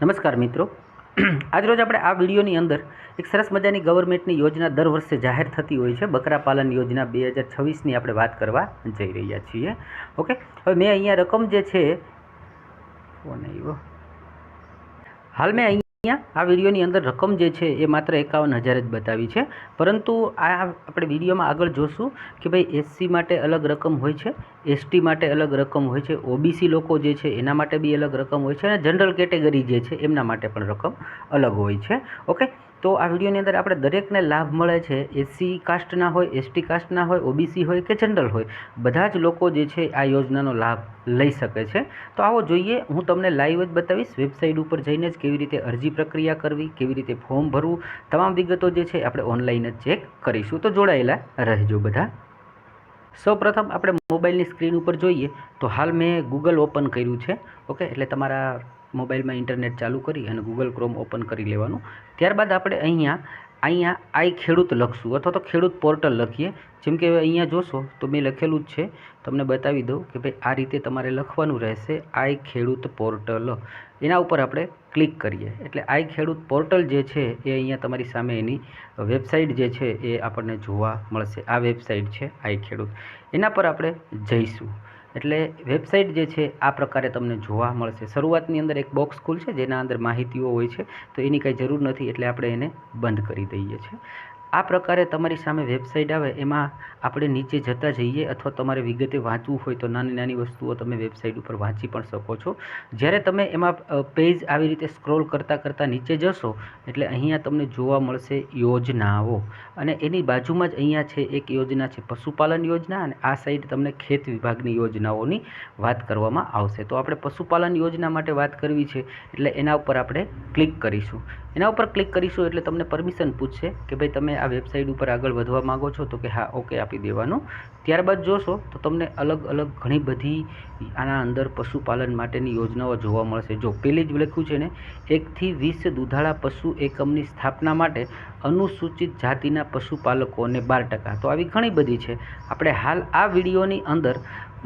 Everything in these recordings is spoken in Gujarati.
નમસ્કાર મિત્રો. આજરોજ આપણે આ વિડીયોની અંદર એક સરસ મજાની ગવર્મેન્ટની યોજના દર વર્ષે જાહેર થતી હોય છે, બકરા પાલન યોજના 2026ની આપણે વાત કરવા જઈ રહ્યા છીએ. ઓકે, હવે મેં અહીંયા રકમ જે છે હાલ મેં આ વિડીયોની અંદર રકમ જે છે એ માત્ર 51,000 જ બતાવી છે, પરંતુ આ આપણે વિડીયોમાં આગળ જોશું કે ભાઈ એસસી માટે અલગ રકમ હોય છે, એસટી માટે અલગ રકમ હોય છે, ઓબીસી લોકો જે છે એના માટે બી અલગ રકમ હોય છે, અને જનરલ કેટેગરી જે છે એમના માટે પણ રકમ અલગ હોય છે. ઓકે, તો આ વિડીયોની અંદર આપણે દરેકને લાભ મળે છે. એસસી કાસ્ટના હોય, એસટી કાસ્ટના હોય, ઓબીસી હોય કે જનરલ હોય, બધા જ લોકો જે છે આ યોજનાનો લાભ લઈ શકે છે. તો આવો જોઈએ, હું તમને લાઈવ જ બતાવીશ વેબસાઇટ ઉપર જઈને જ કેવી રીતે અરજી પ્રક્રિયા કરવી, કેવી રીતે ફોર્મ ભરવું, તમામ વિગતો જે છે આપણે ઓનલાઈન જ ચેક કરીશું. તો જોડાયેલા રહેજો બધા. સૌપ્રથમ આપણે મોબાઈલની સ્ક્રીન ઉપર જોઈએ તો હાલ મેં ગૂગલ ઓપન કર્યું છે. ઓકે, એટલે તમારા મોબાઈલમાં ઇન્ટરનેટ ચાલુ કરી અને ગૂગલ ક્રોમ ઓપન કરી લેવાનું. ત્યારબાદ આપણે અહીંયા આઈ ખેડૂત લખશું, અથવા તો ખેડૂત પોર્ટલ લખીએ. જેમ કે અહીંયા જોશો તો મેં લખેલું જ છે, તમને બતાવી દઉં કે ભાઈ આ રીતે તમારે લખવાનું રહેશે, આઈ ખેડૂત પોર્ટલ. એના ઉપર આપણે ક્લિક કરીએ એટલે આઈ ખેડૂત પોર્ટલ જે છે એ અહીંયા તમારી સામે એની વેબસાઇટ જે છે એ આપણને જોવા મળશે. આ વેબસાઇટ છે આઈ ખેડૂત, એના પર આપણે જઈશું એટલે વેબસાઇટ જે છે આ પ્રકારે તમને જોવા મળશે. શરૂઆતની અંદર એક બોક્સ ખુલશે જેના અંદર માહિતીઓ હોય છે, તો એની કંઈ જરૂર નથી એટલે આપણે એને બંધ કરી દઈએ છીએ. આ પ્રકારે તમારી સામે વેબસાઇટ આવે, એમાં આપણે નીચે જતા જઈએ, અથવા તમારે વિગતે વાંચવું હોય તો નાની નાની વસ્તુઓ તમે વેબસાઇટ ઉપર વાંચી પણ શકો છો. જ્યારે તમે એમાં પેજ આવી રીતે સ્ક્રોલ કરતાં નીચે જશો એટલે અહીંયા તમને જોવા મળશે યોજનાઓ, અને એની બાજુમાં જ અહીંયા છે એક યોજના છે પશુપાલન યોજના, અને આ સાઈડ તમને ખેત વિભાગની યોજનાઓની વાત કરવામાં આવશે. તો આપણે પશુપાલન યોજના માટે વાત કરવી છે એટલે એના ઉપર આપણે ક્લિક કરીશું. એના ઉપર ક્લિક કરીશું એટલે તમને પરમિશન પૂછશે કે ભાઈ તમે આ વેબસાઇટ ઉપર આગળ વધવા માગો છો, તો કે હા, ઓકે આપી દેવાનું. ત્યારબાદ જોશો તો તમને અલગ અલગ ઘણી બધી આના અંદર પશુપાલન માટેની યોજનાઓ જોવા મળશે. જો પેલી જ લખ્યું છે ને, 1 થી 20 દુધાળા પશુ એકમની સ્થાપના માટે અનુસૂચિત જાતિના પશુપાલકોને 12%. તો આવી ઘણી બધી છે. આપણે હાલ આ વિડીયોની અંદર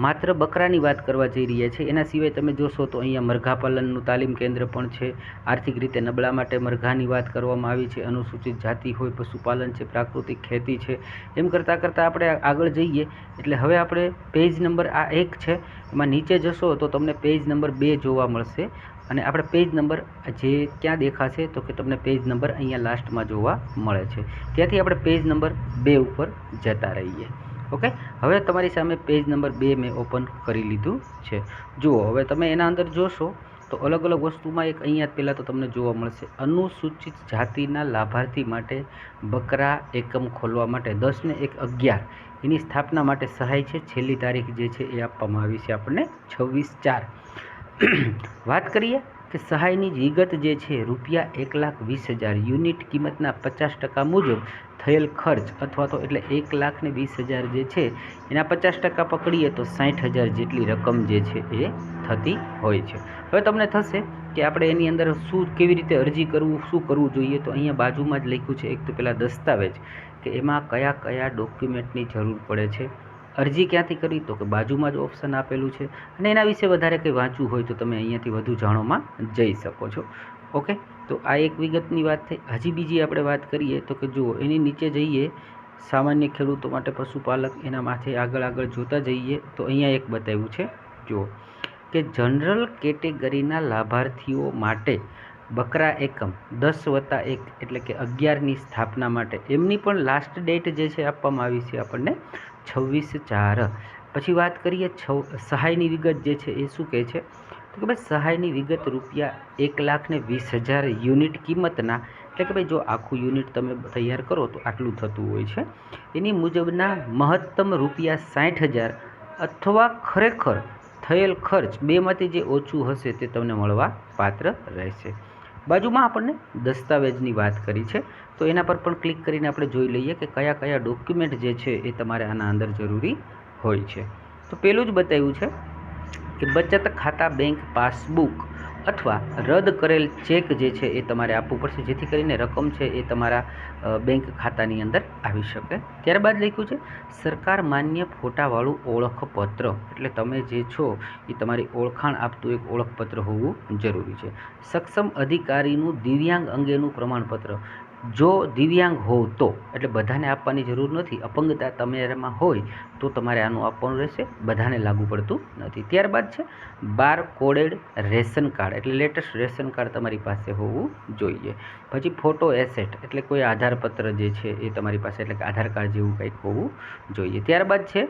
માત્ર બકરાની વાત કરવા જઈ રહ્યા છીએ. એના સિવાય તમે જોશો તો અહીંયા મરઘા પાલનનું તાલીમ કેન્દ્ર પણ છે. આર્થિક રીતે નબળા માટે મરઘાની વાત કરવામાં આવી છે. અનુસૂચિત જાતિ હોય, પશુપાલન છે, પ્રાકૃતિક ખેતી છે, એમ કરતાં આપણે આગળ જઈએ એટલે હવે આપણે પેજ નંબર આ 1 છે, એમાં નીચે જશો તો તમને પેજ નંબર 2 જોવા મળશે. અને આપણે પેજ નંબર જે ક્યાં દેખાશે તો કે તમને પેજ નંબર અહીંયા લાસ્ટમાં જોવા મળે છે. ત્યાંથી આપણે પેજ નંબર 2 ઉપર જતા રહીએ. ઓકે, હવે તમારી સામે પેજ નંબર 2 મેં ઓપન કરી લીધું છે. જુઓ, હવે તમે એના અંદર જોશો તો અલગ અલગ વસ્તુમાં એક અહીંયા પહેલાં તો તમને જોવા મળશે અનુસૂચિત જાતિના લાભાર્થી માટે બકરા એકમ ખોલવા માટે 10 ને 1/11 એની સ્થાપના માટે સહાય છે. છેલ્લી તારીખ જે છે એ આપવામાં આવી છે આપણને 26/4. વાત કરીએ કે સહાયની વિગત જે છે ₹1,20,000 યુનિટ કિંમતના 50% મુજબ થયેલ ખર્ચ, અથવા તો એટલે 1,20,000 જે છે એના 50% પકડીએ તો 60,000 જેટલી રકમ જે છે એ થતી હોય છે. હવે તમને થશે કે આપણે એની અંદર કેવી રીતે અરજી કરવું, શું કરવું જોઈએ. તો અહીંયા બાજુમાં જ લખ્યું છે, એક તો પેલા દસ્તાવેજ કે એમાં કયા કયા ડોક્યુમેન્ટની જરૂર પડે છે. અરજી ક્યાંથી કરવી તો કે બાજુમાં જ ઓપ્શન આપેલું છે, અને એના વિશે વધારે કંઈ વાંચવું હોય તો તમે અહીંયાથી વધુ જાણોમાં જઈ શકો છો. ઓકે, તો આ એક વિગતની વાત થઈ. હજી બીજી આપણે વાત કરીએ તો કે જુઓ, એની નીચે જઈએ સામાન્ય ખેડૂતો માટે પશુપાલક, એના માથે આગળ જોતા જઈએ તો અહીંયા એક બતાવ્યું છે, જુઓ કે જનરલ કેટેગરીના લાભાર્થીઓ માટે બકરા એકમ 10+1 એટલે કે 11ની સ્થાપના માટે એમની પણ લાસ્ટ ડેટ જે છે આપવામાં આવી છે આપણને 26/4. પછી વાત કરીએ સહાયની વિગત જે છે એ શું કહે છે તો કે ભાઈ સહાયની વિગત ₹1,20,000 યુનિટ કિંમતના, એટલે કે ભાઈ જો આખું યુનિટ તમે તૈયાર કરો તો આટલું થતું હોય છે, એની મુજબના મહત્તમ ₹60,000 અથવા ખરેખર થયેલ ખર્ચ બેમાંથી જે ઓછું હશે તે તમને મળવા પાત્ર રહેશે. બાજુમાં આપણને દસ્તાવેજની વાત કરી છે, તો એના પર પણ ક્લિક કરીને આપણે જોઈ લઈએ કે કયા કયા ડોક્યુમેન્ટ જે છે એ તમારે આના અંદર જરૂરી હોય છે. તો પેલું જ બતાવ્યું છે કે બચત ખાતા બેંક પાસબુક અથવા રદ કરેલ ચેક જે છે એ તમારે આપવું પડશે, જેથી કરીને રકમ છે એ તમારા બેંક ખાતાની અંદર આવી શકે. ત્યારબાદ લખ્યું છે સરકાર માન્ય ફોટાવાળું ઓળખપત્ર, એટલે તમે જે છો એ તમારી ઓળખાણ આપતું એક ઓળખપત્ર હોવું જરૂરી છે. સક્ષમ અધિકારીનું દિવ્યાંગ અંગેનું પ્રમાણપત્ર, જો દિવ્યાંગ હોવ તો, એટલે બધાને આપવાની જરૂર નથી, અપંગતા તમારામાં હોય તો તમારે આનું આપવાનું રહેશે, બધાને લાગુ પડતું નથી. ત્યારબાદ છે બાર કોડેડ રેશન કાર્ડ, એટલે લેટેસ્ટ રેશન કાર્ડ તમારી પાસે હોવું જોઈએ. પછી ફોટો એસેટ, એટલે કોઈ આધારપત્ર જે છે એ તમારી પાસે, એટલે કે આધાર કાર્ડ જેવું કંઈક હોવું જોઈએ. ત્યારબાદ છે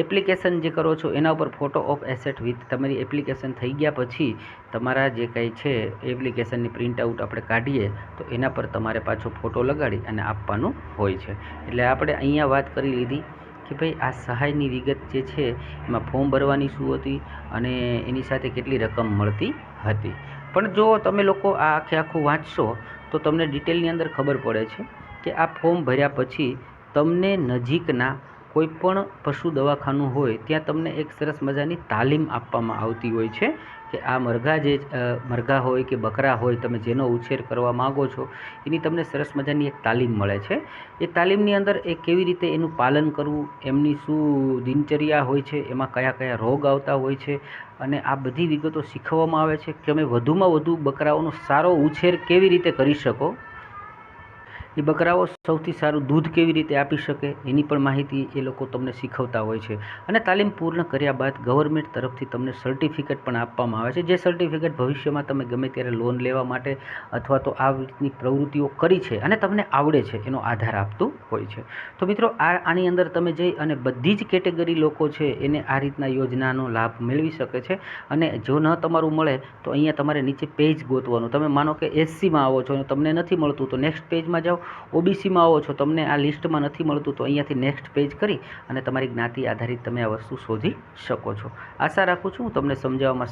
એપ્લિકેશન જે કરો છો એના ઉપર ફોટો ઓફ એસેટ વિથ, તમારી એપ્લિકેશન થઈ ગયા પછી તમારા જે કંઈ છે એપ્લિકેશનની પ્રિન્ટ આઉટ આપણે કાઢીએ તો એના પર તમારે પાછો ફોટો લગાડી અને આપવાનું હોય છે. એટલે આપણે અહીંયા વાત કરી લીધી કે ભાઈ આ સહાયની વિગત જે છે એમાં ફોર્મ ભરવાની શું હતી અને એની સાથે કેટલી રકમ મળતી હતી. પણ જો તમે લોકો આ આખું વાંચશો તો તમને ડિટેલની અંદર ખબર પડે છે કે આ ફોર્મ ભર્યા પછી તમને નજીકના કોઈ પણ પશુ દવાખાનું હોય ત્યાં તમને એક સરસ મજાની તાલીમ આપવામાં આવતી હોય છે કે આ મરઘા હોય કે બકરા હોય, તમે જેનો ઉછેર કરવા માગો છો એની તમને સરસ મજાની એક તાલીમ મળે છે. એ તાલીમની અંદર એ કેવી રીતે એનું પાલન કરવું, એમની શું દિનચર્યા હોય છે, એમાં કયા કયા રોગ આવતા હોય છે અને આ બધી વિગતો શીખવવામાં આવે છે કે તમે વધુમાં વધુ બકરાઓનો સારો ઉછેર કેવી રીતે કરી શકો, એ બકરાઓ સૌથી સારું દૂધ કેવી રીતે આપી શકે એની પણ માહિતી એ લોકો તમને શીખવતા હોય છે. અને તાલીમ પૂર્ણ કર્યા બાદ ગવર્મેન્ટ તરફથી તમને સર્ટિફિકેટ પણ આપવામાં આવે છે, જે સર્ટિફિકેટ ભવિષ્યમાં તમે ગમે ત્યારે લોન લેવા માટે અથવા તો આ રીતની પ્રવૃત્તિઓ કરી છે અને તમને આવડે છે એનો આધાર આપતું હોય છે. તો મિત્રો આની અંદર તમે જઈ અને બધી જ કેટેગરી લોકો છે એને આ રીતના યોજનાનો લાભ મેળવી શકે છે. અને જો ન તમારું મળે તો અહીંયા તમારે નીચે પેજ ગોતવાનું. તમે માનો કે એસસીમાં આવો છો અને તમને નથી મળતું તો નેક્સ્ટ પેજમાં જાઓ, ઓબીસીમાં આવો છો તમને આ લિસ્ટમાં નથી મળતું તો અહીંયાથી નેક્સ્ટ પેજ કરી અને તમારી જ્ઞાતિ આધારિત તમે આ વસ્તુ શોધી શકો છો. આશા રાખું છું હું તમને સમજાવવામાં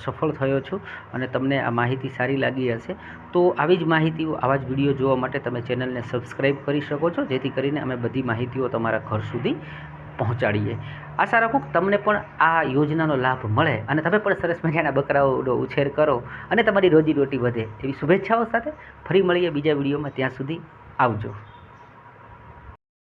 સફળ થયો છું અને તમને આ માહિતી સારી લાગી હશે. તો આવી જ માહિતીઓ, આવા જ વિડીયો જોવા માટે તમે ચેનલને સબસ્ક્રાઈબ કરી શકો છો, જેથી કરીને અમે બધી માહિતીઓ તમારા ઘર સુધી પહોંચાડીએ. આશા રાખું કે તમને પણ આ યોજનાનો લાભ મળે અને તમે પણ સરસ મજાના બકરાઓનો ઉછેર કરો અને તમારી રોજીરોટી વધે એવી શુભેચ્છાઓ સાથે ફરી મળીએ બીજા વિડીયોમાં. ત્યાં સુધી આવજો.